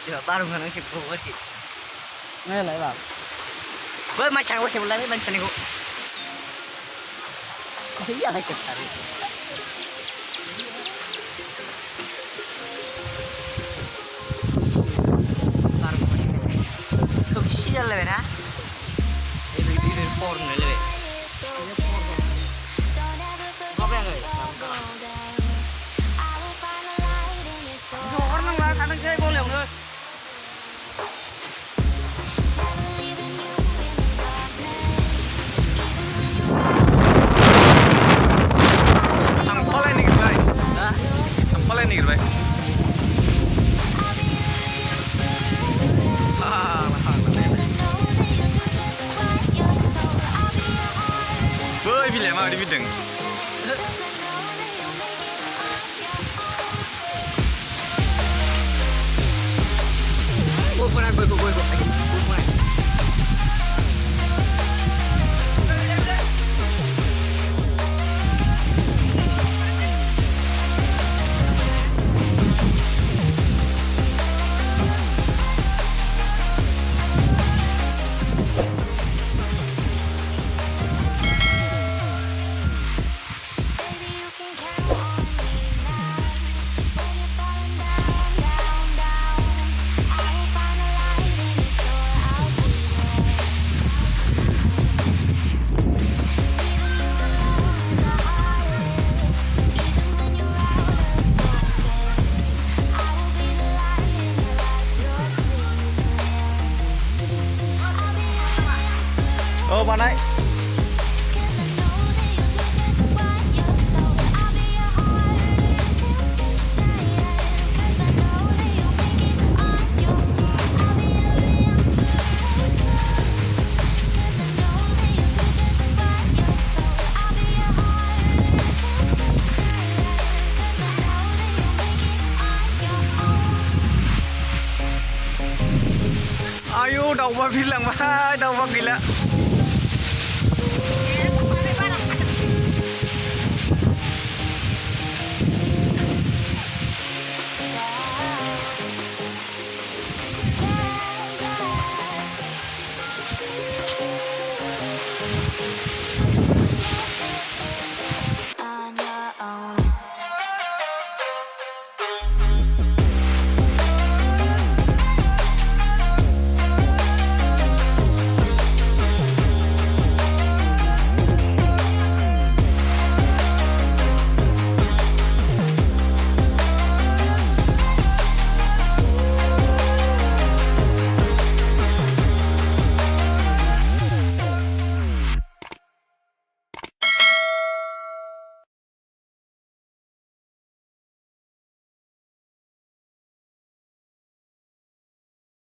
Giờ ba đồng nó kịp cô quá chị. Nghe lại bảo. Với mai sáng có thể lấy bên chân cô. Thấy giờ hay chụp thật. Không xí ra lại nè. Ini porn lebih. Kau apa yang orang lah kadang saya boleh nggak? Sampel ini gitu bay. Sampel ini gitu bay. Boy, bila mau di bidang. Bukan boy. Oh, bạn ơi. Ayo, đâu mà bilang mah, đâu mà gila.